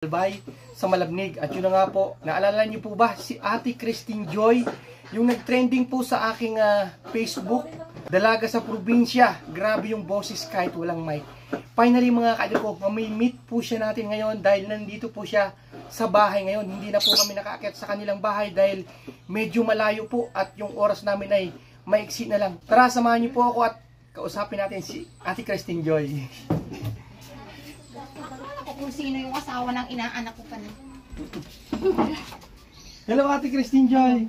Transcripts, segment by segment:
Albay sa Malabnig. At yun na nga po, naalala niyo po ba si Ate Christine Joy, yung nag-trending po sa aking Facebook, dalaga sa probinsya, grabe yung boses kahit walang mic. Finally mga kaidol ko, may meet po siya natin ngayon dahil nandito po siya sa bahay ngayon. Hindi na po kami nakaakyat sa kanilang bahay dahil medyo malayo po at yung oras namin ay maiksi na lang. Tara, samahan niyo po ako at kausapin natin si Ate Christine Joy. Kung sino yung asawa ng inaanak ko pa na. Hello Ate Christine Joy.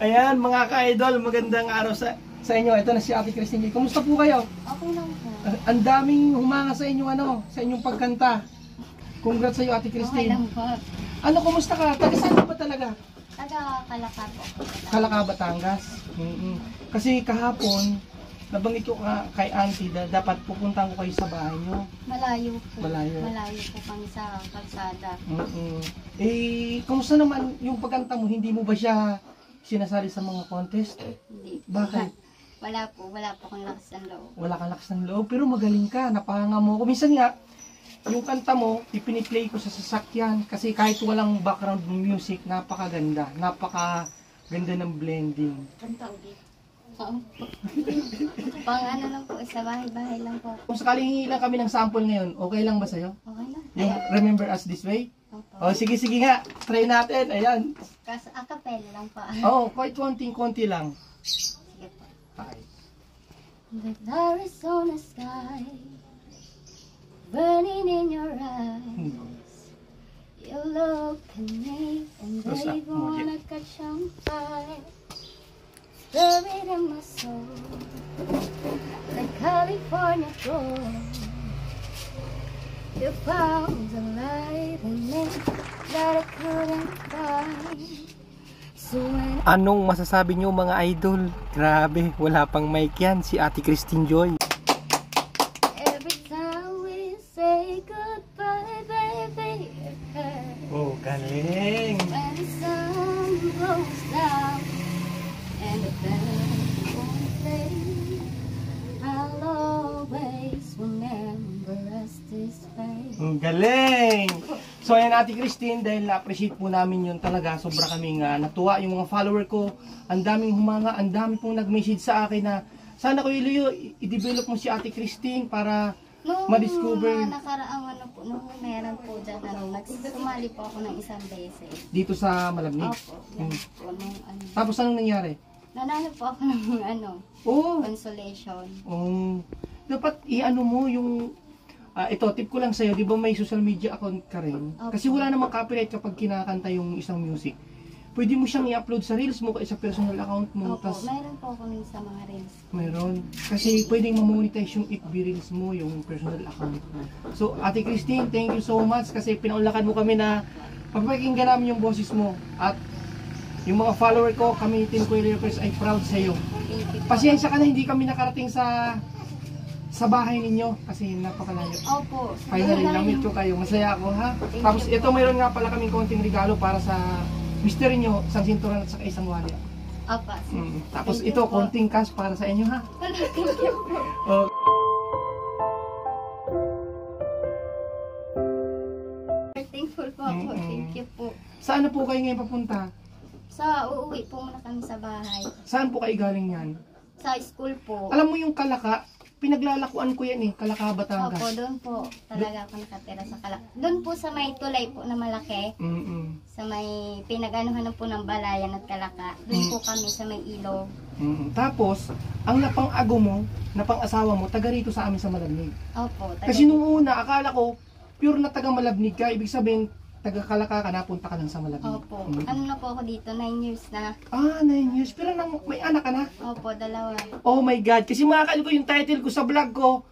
Ayan mga ka-idol, magandang araw sa inyo. Ito na si Ate Christine Joy. Kumusta po kayo? Okay lang po. Ang daming humanga sa inyong sa inyong pagkanta. Congrats sa iyo Ate Okay Christine. lang po. Ano, kumusta ka? Taga saan ka ba talaga? Taga Kalaka po. Kalaka, Batangas. Kasi kahapon, nabanggit ko kay Auntie na dapat pupuntahan ko kayo sa bahay nyo. Malayo po. Malayo. Malayo po kami sa kalsada. Eh, kumusta naman yung pagkanta mo? Hindi mo ba siya sinasali sa mga contest? Hindi. Bakit? Wala po akong lakas ng loob. Wala kang lakas ng loob, pero magaling ka. Napahanga mo ako. Minsan nga, yung kanta mo, ipiniplay ko sa sasakyan. Kasi kahit walang background music, napakaganda. Napakaganda ng blending. Kanta ulit. Pang ano lang po, sa bahay-bahay lang po. Kung sakaling hingi lang kami ng sample ngayon, okay lang ba sa'yo? Okay lang. Yung Remember Us This Way? Opo. O, sige nga. Try natin. Ayan. Kasi acapella lang po. Oo, kahit konting-konti lang. Sige po. Okay. With Arizona sky burning in your eyes, you look at me and baby wanna catch on fire. Buried in my soul, like California gold. You found the light in me that I couldn't find. So when Anong masasabi nyo mga idol? Grabe, wala pang mic yan, si Ate Christine Joy. every time we say goodbye, baby, it hurts. Oh, galing! When the sun goes down and the band won't play, I'll always remember us this way. Galing! So ayan Ate Christine, dahil na-appreciate po namin yun talaga, sobra kaming natuwa yung mga follower ko. Ang daming humanga, ang dami pong nag-message sa akin na sana ko Iluyo, i-develop mo si Ate Christine para ma-discover. Nung nakaraang ano po, nung meron po dyan, sumali po ako ng isang beses. Dito sa Malabnig. Opo, yan po, nung ano. Tapos anong nangyari? Nanalo po ako ng Oh, consolation. dapat i-ano mo yung ito, tip ko lang sa'yo, di ba may social media account ka rin? Okay. Kasi wala namang copyright kapag kinakanta yung isang music. Pwede mo siyang i-upload sa reels mo, sa personal account mo. Opo, meron po kami sa mga reels. Meron. Kasi pwedeng ma-monetize yung FB reels mo, yung personal account mo. So, Ate Christine, thank you so much kasi pinaunlakan mo kami na papakinggan namin yung boses mo. At yung mga follower ko, kami Team Kuya Press ay proud sa'yo. Thank you po. Pasensya ka na, hindi kami nakarating sa bahay ninyo kasi napakalayo. Opo. Finally, na-meet ko kayo. Masaya ako, ha? Thank Tapos you ito, po. mayroon nga pala kaming konting regalo para sa mister nyo, isang sinturan at saka isang wallet. Opo. Tapos Thank ito, you po. konting cash para sa inyo, ha? Thank you po. Oh. Thankful po ako. Thank you po. Saan na po kayo ngayon papunta? Uuwi po muna kami sa bahay. Saan po kayo galing yan? Sa school po. Alam mo yung Kalaka, pinaglalakuan ko yan Kalaka, Batangas. Opo, doon po talaga ako nakatira sa Kalaka. Doon po sa may tulay po na malaki. Sa may pinag-anuhan po ng Balayan at Kalaka. Doon po kami sa may ilog. Tapos, ang napang-ago mo, napang-asawa mo, taga rito sa amin sa Malabnig. Opo. Kasi nung una, akala ko, pure na taga Malabnig ka, ibig sabihin, taga Kalaka ka, napunta ka lang sa Malabnig. Opo. Ano na po ako dito? 9 years na. 9 years. Pero may anak ka na? Opo, 2. Oh my God. Kasi makakali ko yung title ko sa vlog ko.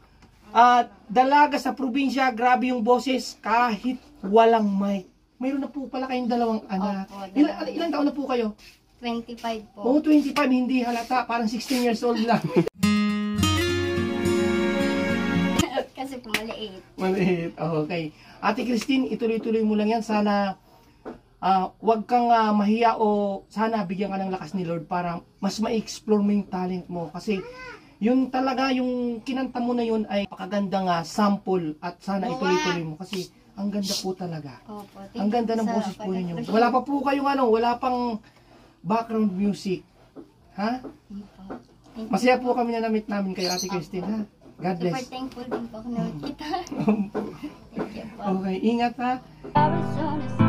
Dalaga sa probinsya, grabe yung boses, kahit walang mic. Mayroon na po pala kayong 2 anak. Opo, Ilang taon na po kayo? 25 po. Oh, 25. Hindi halata. Parang 16 years old lang. Kasi po maliit. Maliit. Okay. Ate Christine, ituloy-tuloy mo lang yan. Sana wag kang mahiya o sana bigyan ka ng lakas ni Lord para mas ma-explore mo yung talent mo. Kasi Yung talaga, yung kinanta mo na yun ay pakaganda nga sample at sana ituloy-tuloy mo kasi ang ganda po talaga. Opo, thank Ang ganda you ng sa boses po ninyo. pag-appreciate. Wala pa po kayong wala pang background music. Ha? Opo. Thank you. Masaya po kami na namit namin kayo, Ate Christine, ha? God Super bless. thankful din po ako na kita. Thank you po. Okay, ingat ha. Arizona